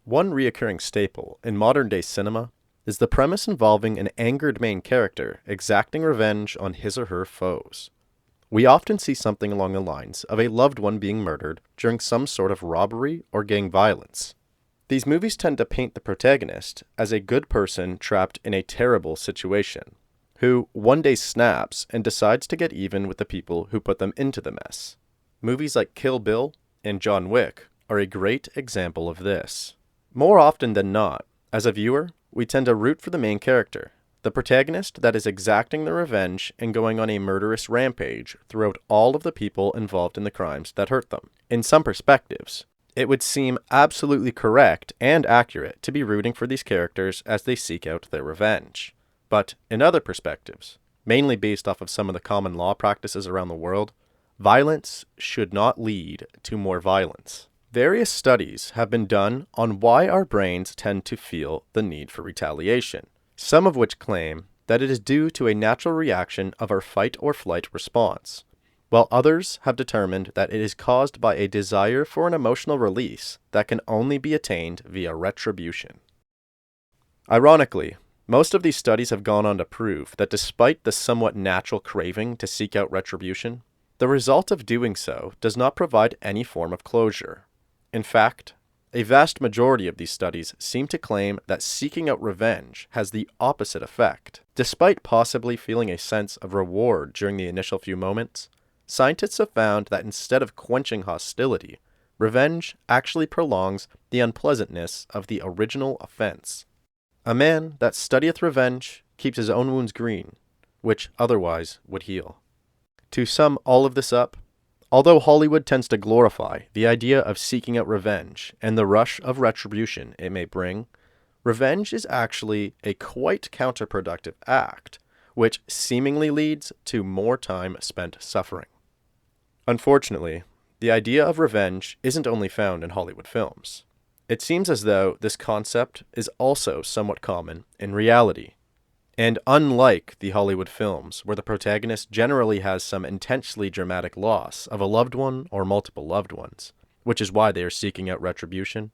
One reoccurring staple in modern-day cinema is the premise involving an angered main character exacting revenge on his or her foes. We often see something along the lines of a loved one being murdered during some sort of robbery or gang violence. These movies tend to paint the protagonist as a good person trapped in a terrible situation, who one day snaps and decides to get even with the people who put them into the mess. Movies like Kill Bill and John Wick are a great example of this. More often than not, as a viewer, we tend to root for the main character, the protagonist that is exacting the revenge and going on a murderous rampage throughout all of the people involved in the crimes that hurt them. In some perspectives, it would seem absolutely correct and accurate to be rooting for these characters as they seek out their revenge. But in other perspectives, mainly based off of some of the common law practices around the world, violence should not lead to more violence. Various studies have been done on why our brains tend to feel the need for retaliation, some of which claim that it is due to a natural reaction of our fight or flight response, while others have determined that it is caused by a desire for an emotional release that can only be attained via retribution. Ironically, most of these studies have gone on to prove that despite the somewhat natural craving to seek out retribution, the result of doing so does not provide any form of closure. In fact, a vast majority of these studies seem to claim that seeking out revenge has the opposite effect. Despite possibly feeling a sense of reward during the initial few moments, scientists have found that instead of quenching hostility, revenge actually prolongs the unpleasantness of the original offense. A man that studieth revenge keeps his own wounds green, which otherwise would heal. To sum all of this up, although Hollywood tends to glorify the idea of seeking out revenge and the rush of retribution it may bring, revenge is actually a quite counterproductive act, which seemingly leads to more time spent suffering. Unfortunately, the idea of revenge isn't only found in Hollywood films. It seems as though this concept is also somewhat common in reality. And unlike the Hollywood films, where the protagonist generally has some intensely dramatic loss of a loved one or multiple loved ones, which is why they are seeking out retribution,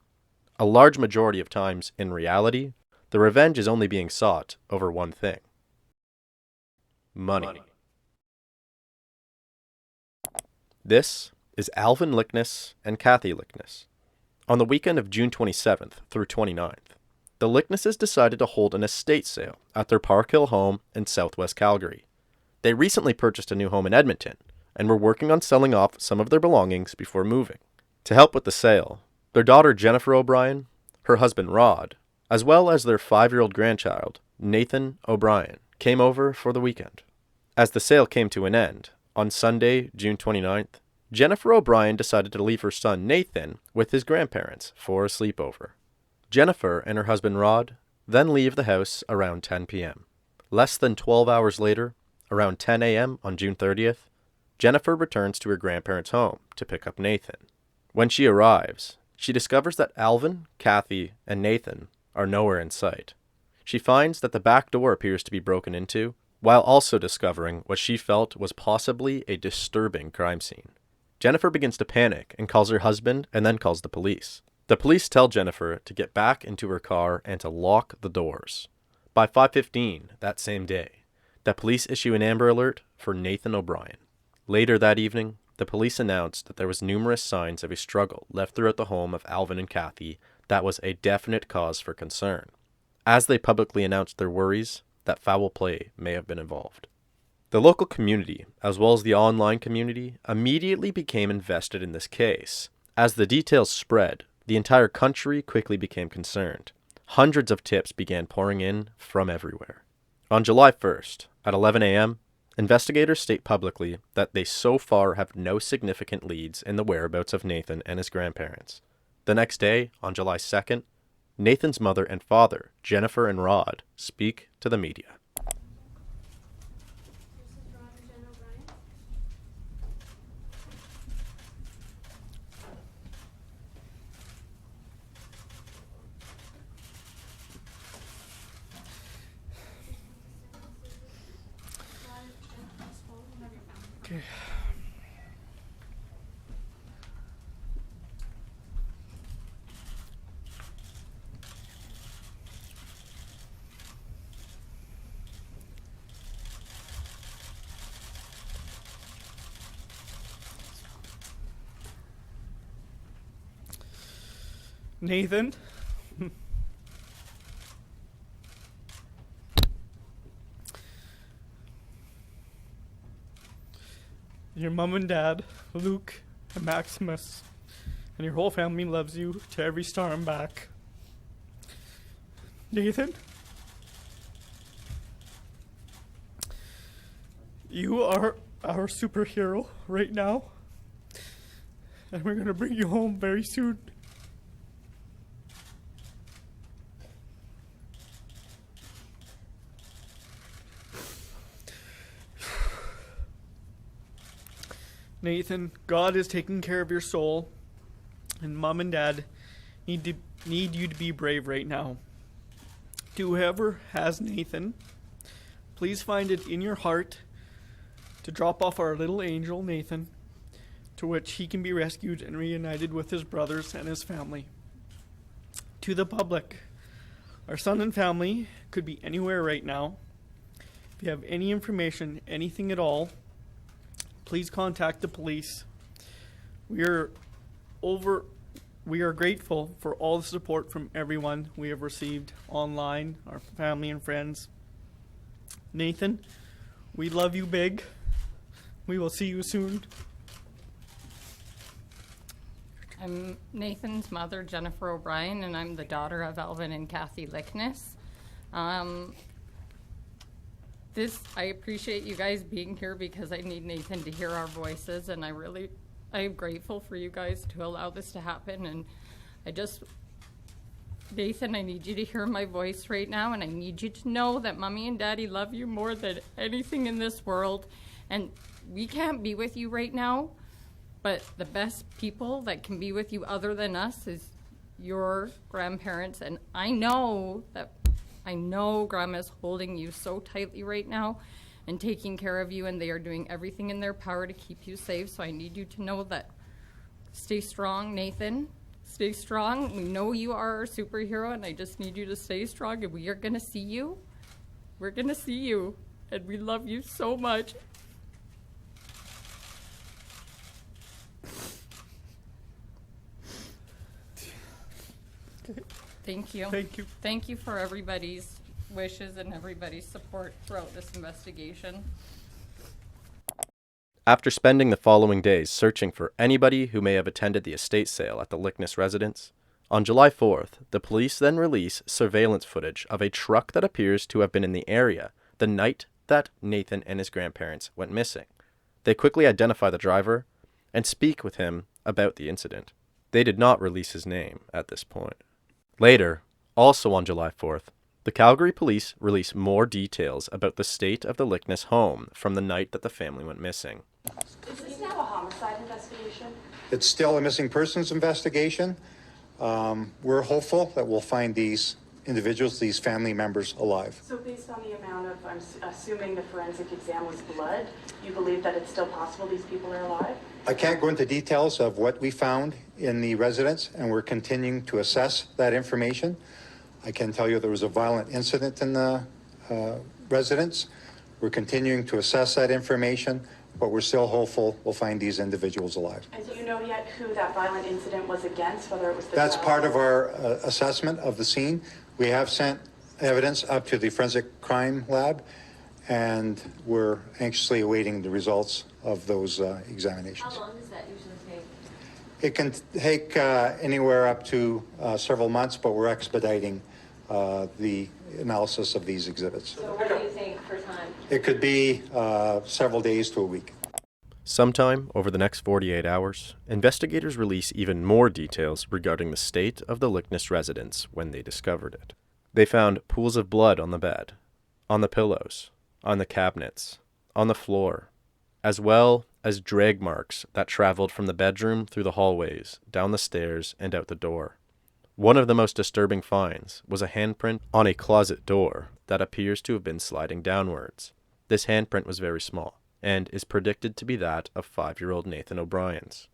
a large majority of times in reality, the revenge is only being sought over one thing: money. This is Alvin Lickness and Kathy Lickness. On the weekend of June 27th through 29th, the Licknesses decided to hold an estate sale at their Park Hill home in southwest Calgary. They recently purchased a new home in Edmonton and were working on selling off some of their belongings before moving. To help with the sale, their daughter Jennifer O'Brien, her husband Rod, as well as their 5-year-old grandchild, Nathan O'Brien, came over for the weekend. As the sale came to an end, on Sunday, June 29th, Jennifer O'Brien decided to leave her son Nathan with his grandparents for a sleepover. Jennifer and her husband Rod then leave the house around 10 p.m. Less than 12 hours later, around 10 a.m. on June 30th, Jennifer returns to her grandparents' home to pick up Nathan. When she arrives, she discovers that Alvin, Kathy, and Nathan are nowhere in sight. She finds that the back door appears to be broken into, while also discovering what she felt was possibly a disturbing crime scene. Jennifer begins to panic and calls her husband and then calls the police. The police tell Jennifer to get back into her car and to lock the doors. By 5:15 that same day, the police issue an Amber Alert for Nathan O'Brien. Later that evening, the police announced that there was numerous signs of a struggle left throughout the home of Alvin and Kathy that was a definite cause for concern, as they publicly announced their worries that foul play may have been involved. The local community, as well as the online community, immediately became invested in this case. As the details spread, the entire country quickly became concerned. Hundreds of tips began pouring in from everywhere. On July 1st, at 11 a.m., investigators state publicly that they so far have no significant leads in the whereabouts of Nathan and his grandparents. The next day, on July 2nd, Nathan's mother and father, Jennifer and Rod, speak to the media. Okay. Nathan? Your mom and dad, Luke and Maximus, and your whole family loves you to every star and back. Nathan? You are our superhero right now, and we're gonna bring you home very soon. Nathan, God is taking care of your soul, and Mom and Dad need you to be brave right now. To whoever has Nathan, please find it in your heart to drop off our little angel, Nathan, to which he can be rescued and reunited with his brothers and his family. To the public, our son and family could be anywhere right now. If you have any information, anything at all, please contact the police. We are grateful for all the support from everyone we have received online, our family and friends. Nathan, we love you big. We will see you soon. I'm Nathan's mother, Jennifer O'Brien, and I'm the daughter of Alvin and Kathy Lickness. I appreciate you guys being here because I need Nathan to hear our voices, and I'm grateful for you guys to allow this to happen. And Nathan, I need you to hear my voice right now, and I need you to know that Mommy and Daddy love you more than anything in this world. And we can't be with you right now, but the best people that can be with you other than us is your grandparents. And I know Grandma's holding you so tightly right now and taking care of you, and they are doing everything in their power to keep you safe. So I need you to know that. Stay strong, Nathan. Stay strong. We know you are our superhero, and I just need you to stay strong, and we are going to see you. We're going to see you, and we love you so much. Thank you. Thank you. Thank you for everybody's wishes and everybody's support throughout this investigation. After spending the following days searching for anybody who may have attended the estate sale at the Lickness residence, on July 4th, the police then release surveillance footage of a truck that appears to have been in the area the night that Nathan and his grandparents went missing. They quickly identify the driver and speak with him about the incident. They did not release his name at this point. Later, also on July 4th, the Calgary police release more details about the state of the Lickness home from the night that the family went missing. Is this now a homicide investigation? It's still a missing persons investigation. We're hopeful that we'll find these individuals, these family members, alive. So based on the amount of, I'm assuming the forensic exam was blood, you believe that it's still possible these people are alive? I can't go into details of what we found in the residence, and we're continuing to assess that information. I can tell you there was a violent incident in the residence. We're continuing to assess that information, but we're still hopeful we'll find these individuals alive. And do you know yet who that violent incident was against, whether it was the That's child? part of our assessment of the scene. We have sent evidence up to the forensic crime lab, and we're anxiously awaiting the results of those examinations. How long does that usually take? It can take anywhere up to several months, but we're expediting the analysis of these exhibits. So what do you think for time? It could be several days to a week. Sometime over the next 48 hours, investigators release even more details regarding the state of the Lickness residence when they discovered it. They found pools of blood on the bed, on the pillows, on the cabinets, on the floor, as well as drag marks that traveled from the bedroom through the hallways, down the stairs, and out the door. One of the most disturbing finds was a handprint on a closet door that appears to have been sliding downwards. This handprint was very small, and is predicted to be that of 5-year-old Nathan O'Brien's.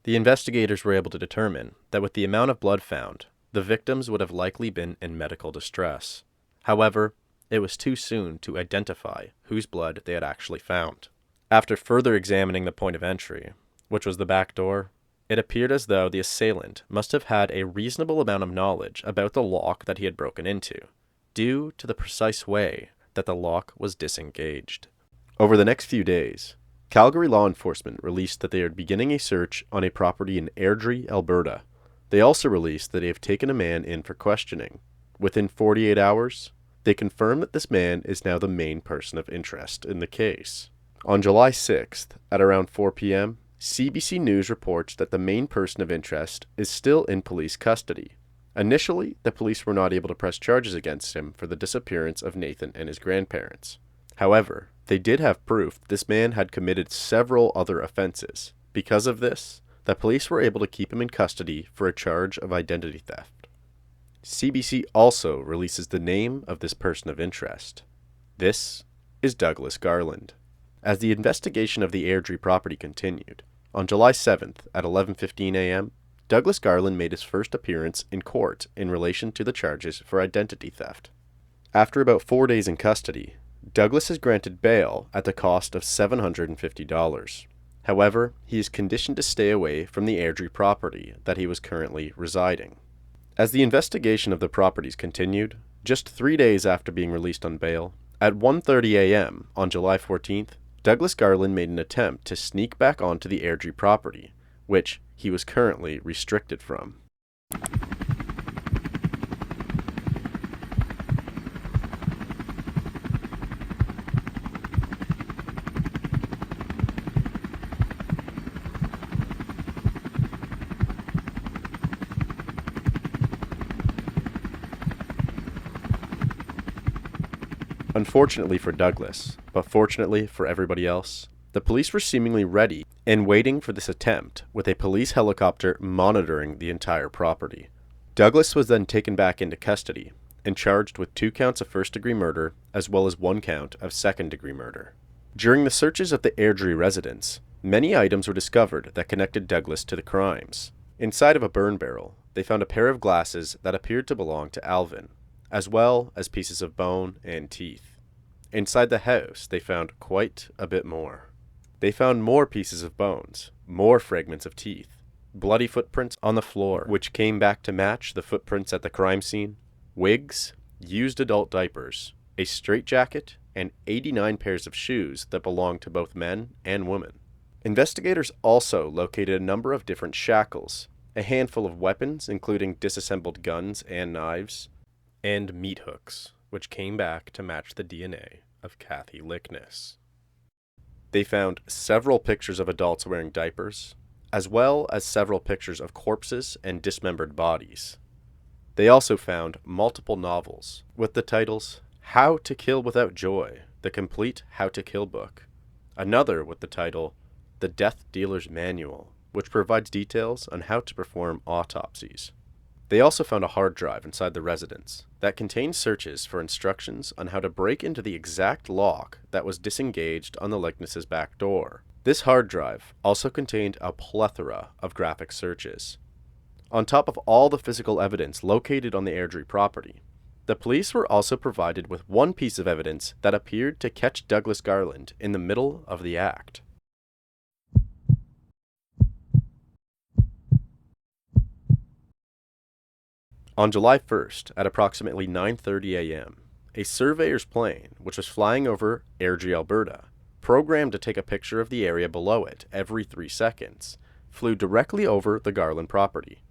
The investigators were able to determine that with the amount of blood found, the victims would have likely been in medical distress. However, it was too soon to identify whose blood they had actually found. After further examining the point of entry, which was the back door, It appeared as though the assailant must have had a reasonable amount of knowledge about the lock that he had broken into, due to the precise way that the lock was disengaged. Over the next few days, Calgary law enforcement released that they are beginning a search on a property in Airdrie, Alberta. They also released that they have taken a man in for questioning. Within 48 hours, they confirmed that this man is now the main person of interest in the case. On July 6th, at around 4 p.m., CBC News reports that the main person of interest is still in police custody. Initially, the police were not able to press charges against him for the disappearance of Nathan and his grandparents. However, they did have proof this man had committed several other offenses. Because of this, the police were able to keep him in custody for a charge of identity theft. CBC also releases the name of this person of interest. This is Douglas Garland. As the investigation of the Airdrie property continued, on July 7th at 11:15 a.m., Douglas Garland made his first appearance in court in relation to the charges for identity theft. After about 4 days in custody, Douglas is granted bail at the cost of $750. However, he is conditioned to stay away from the Airdrie property that he was currently residing. As the investigation of the properties continued, just 3 days after being released on bail, at 1:30 a.m. on July 14th, Douglas Garland made an attempt to sneak back onto the Airdrie property, which he was currently restricted from. Unfortunately for Douglas, but fortunately for everybody else, the police were seemingly ready and waiting for this attempt, with a police helicopter monitoring the entire property. Douglas was then taken back into custody and charged with 2 counts of first-degree murder as well as 1 count of second-degree murder. During the searches of the Airdrie residence, many items were discovered that connected Douglas to the crimes. Inside of a burn barrel, they found a pair of glasses that appeared to belong to Alvin, as well as pieces of bone and teeth. Inside the house, they found quite a bit more. They found more pieces of bones, more fragments of teeth, bloody footprints on the floor, which came back to match the footprints at the crime scene, wigs, used adult diapers, a straitjacket, and 89 pairs of shoes that belonged to both men and women. Investigators also located a number of different shackles, a handful of weapons, including disassembled guns and knives, and meat hooks, which came back to match the DNA of Kathy Lickness. They found several pictures of adults wearing diapers, as well as several pictures of corpses and dismembered bodies. They also found multiple novels with the titles How to Kill Without Joy, the complete How to Kill book, another with the title The Death Dealer's Manual, which provides details on how to perform autopsies. They also found a hard drive inside the residence that contained searches for instructions on how to break into the exact lock that was disengaged on the Lickness's back door. This hard drive also contained a plethora of graphic searches. On top of all the physical evidence located on the Airdrie property, the police were also provided with one piece of evidence that appeared to catch Douglas Garland in the middle of the act. On July 1st, at approximately 9:30 a.m., a surveyor's plane, which was flying over Airdrie, Alberta, programmed to take a picture of the area below it every 3 seconds, flew directly over the Garland property.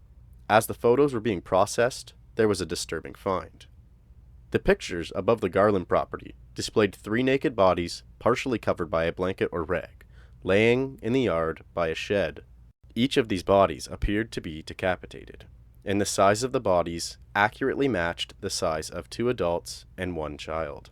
As the photos were being processed, there was a disturbing find. The pictures above the Garland property displayed 3 naked bodies partially covered by a blanket or rag, laying in the yard by a shed. Each of these bodies appeared to be decapitated, and the size of the bodies accurately matched the size of 2 adults and 1 child.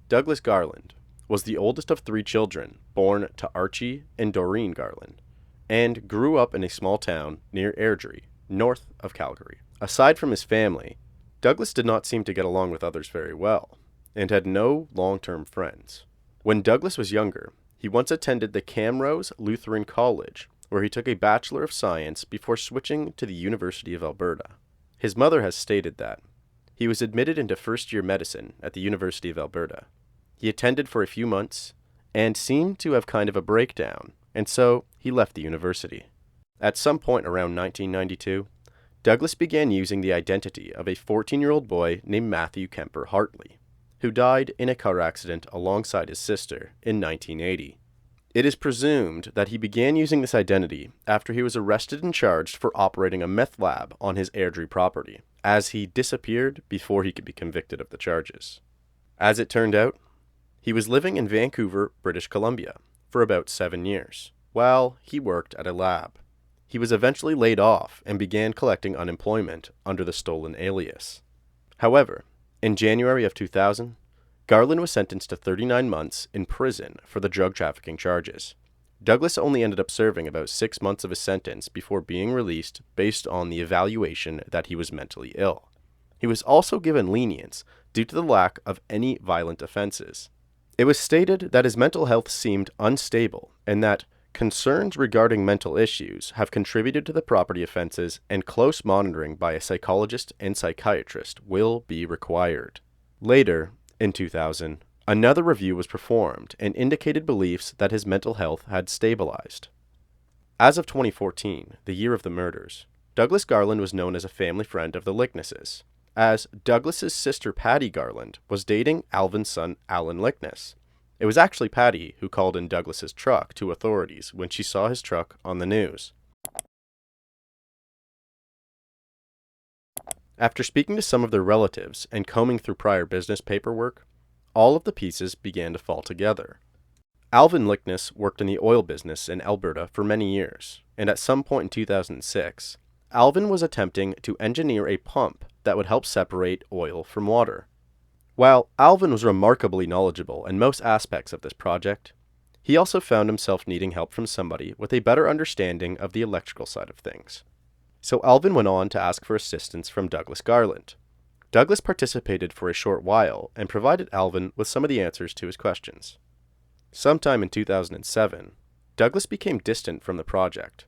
Douglas Garland was the oldest of 3 children born to Archie and Doreen Garland, and grew up in a small town near Airdrie, north of Calgary. Aside from his family, Douglas did not seem to get along with others very well, and had no long-term friends. When Douglas was younger, he once attended the Camrose Lutheran College, where he took a Bachelor of Science before switching to the University of Alberta. His mother has stated that he was admitted into first-year medicine at the University of Alberta. He attended for a few months and seemed to have kind of a breakdown, and so he left the university. At some point around 1992, Douglas began using the identity of a 14-year-old boy named Matthew Kemper Hartley, who died in a car accident alongside his sister in 1980. It is presumed that he began using this identity after he was arrested and charged for operating a meth lab on his Airdrie property, as he disappeared before he could be convicted of the charges. As it turned out, he was living in Vancouver, British Columbia, for about 7 years, while he worked at a lab. He was eventually laid off and began collecting unemployment under the stolen alias. However, in January of 2000, Garland was sentenced to 39 months in prison for the drug trafficking charges. Douglas only ended up serving about 6 months of his sentence before being released based on the evaluation that he was mentally ill. He was also given lenience due to the lack of any violent offenses. It was stated that his mental health seemed unstable and that concerns regarding mental issues have contributed to the property offenses, and close monitoring by a psychologist and psychiatrist will be required. Later, in 2000, another review was performed and indicated beliefs that his mental health had stabilized. As of 2014, the year of the murders, Douglas Garland was known as a family friend of the Licknesses, as Douglas's sister Patty Garland was dating Alvin's son Alan Lickness. It was actually Patty who called in Douglas's truck to authorities when she saw his truck on the news. After speaking to some of their relatives and combing through prior business paperwork, all of the pieces began to fall together. Alvin Lickness worked in the oil business in Alberta for many years, and at some point in 2006, Alvin was attempting to engineer a pump that would help separate oil from water. While Alvin was remarkably knowledgeable in most aspects of this project, he also found himself needing help from somebody with a better understanding of the electrical side of things. So Alvin went on to ask for assistance from Douglas Garland. Douglas participated for a short while and provided Alvin with some of the answers to his questions. Sometime in 2007, Douglas became distant from the project.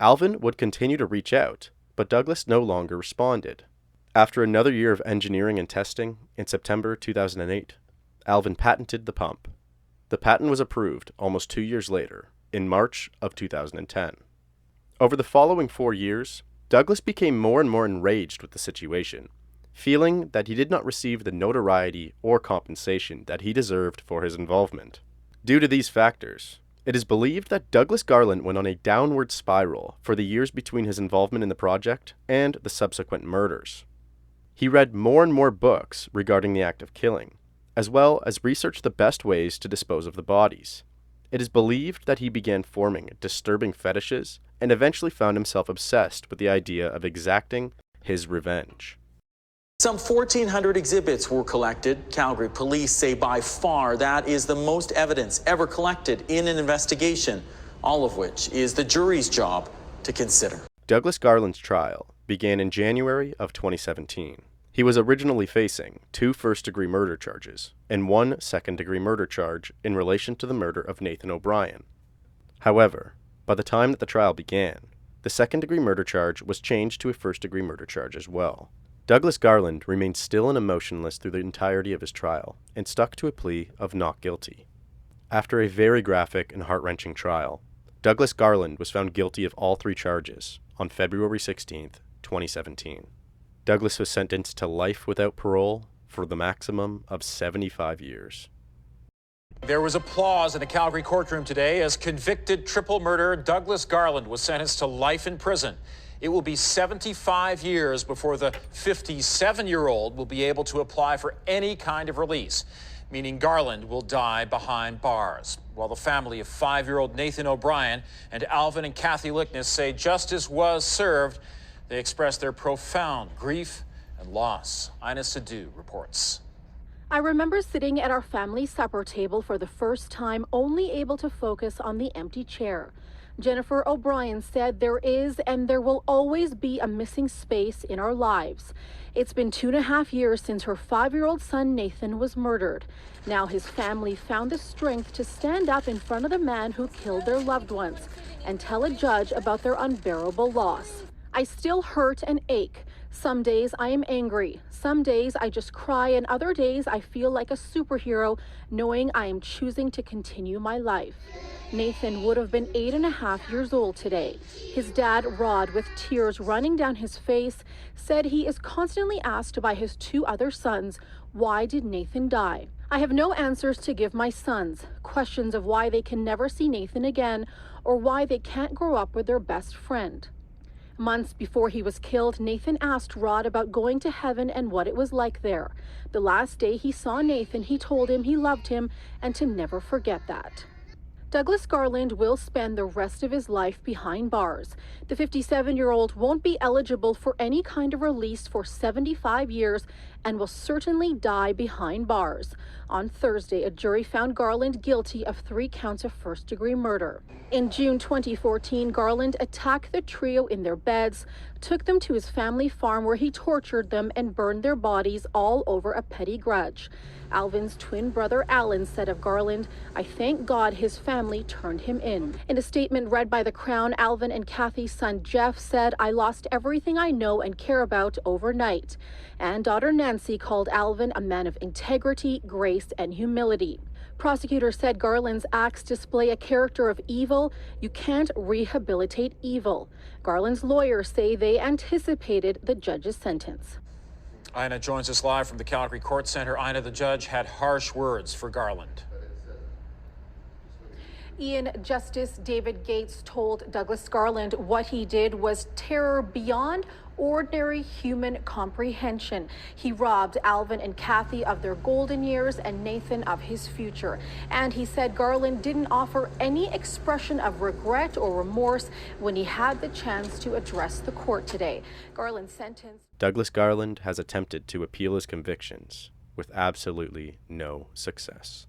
Alvin would continue to reach out, but Douglas no longer responded. After another year of engineering and testing, in September 2008, Alvin patented the pump. The patent was approved almost 2 years later, in March of 2010. Over the following 4 years, Douglas became more and more enraged with the situation, feeling that he did not receive the notoriety or compensation that he deserved for his involvement. Due to these factors, it is believed that Douglas Garland went on a downward spiral for the years between his involvement in the project and the subsequent murders. He read more and more books regarding the act of killing, as well as researched the best ways to dispose of the bodies. It is believed that he began forming disturbing fetishes and eventually found himself obsessed with the idea of exacting his revenge. Some 1,400 exhibits were collected. Calgary police say by far that is the most evidence ever collected in an investigation, all of which is the jury's job to consider. Douglas Garland's trial began in January of 2017. He was originally facing 2 first-degree murder charges and 1 second-degree murder charge in relation to the murder of Nathan O'Brien. However, by the time that the trial began, the second-degree murder charge was changed to a first-degree murder charge as well. Douglas Garland remained still and emotionless through the entirety of his trial and stuck to a plea of not guilty. After a very graphic and heart-wrenching trial, Douglas Garland was found guilty of all 3 charges on February 16, 2017. Douglas was sentenced to life without parole for the maximum of 75 years. There was applause in a Calgary courtroom today as convicted triple murderer Douglas Garland was sentenced to life in prison. It will be 75 years before the 57-year-old will be able to apply for any kind of release, meaning Garland will die behind bars. While the family of 5-year-old Nathan O'Brien and Alvin and Kathy Lickness say justice was served, they express their profound grief and loss. Ina Sadhu reports. I remember sitting at our family supper table for the first time, only able to focus on the empty chair. Jennifer O'Brien said there is and there will always be a missing space in our lives. It's been 2.5 years since her 5-year-old son Nathan was murdered. Now his family found the strength to stand up in front of the man who killed their loved ones and tell a judge about their unbearable loss. I still hurt and ache. Some days I am angry. Some days I just cry, and other days I feel like a superhero knowing I am choosing to continue my life. Nathan would have been 8.5 years old today. His dad, Rod, with tears running down his face, said he is constantly asked by his 2 other sons, why did Nathan die? I have no answers to give my sons, questions of why they can never see Nathan again or why they can't grow up with their best friend. Months before he was killed, Nathan asked Rod about going to heaven and what it was like there. The last day he saw Nathan, he told him he loved him and to never forget that. Douglas Garland will spend the rest of his life behind bars. The 57-year-old won't be eligible for any kind of release for 75 years and will certainly die behind bars. On Thursday, a jury found Garland guilty of 3 counts of first-degree murder. In June 2014, Garland attacked the trio in their beds, took them to his family farm where he tortured them and burned their bodies all over a petty grudge. Alvin's twin brother Alan said of Garland, "I thank God his family turned him in." In a statement read by the Crown, Alvin and Kathy's son Jeff said, "I lost everything I know and care about overnight." And daughter Nancy called Alvin a man of integrity, grace, and humility. Prosecutors said Garland's acts display a character of evil. You can't rehabilitate evil. Garland's lawyers say they anticipated the judge's sentence. Ina joins us live from the Calgary Court Centre. Ina, the judge had harsh words for Garland. Ian, Justice David Gates told Douglas Garland what he did was terror beyond ordinary human comprehension. He robbed Alvin and Kathy of their golden years and Nathan of his future. And he said Garland didn't offer any expression of regret or remorse when he had the chance to address the court today. Garland's sentence. Douglas Garland has attempted to appeal his convictions with absolutely no success.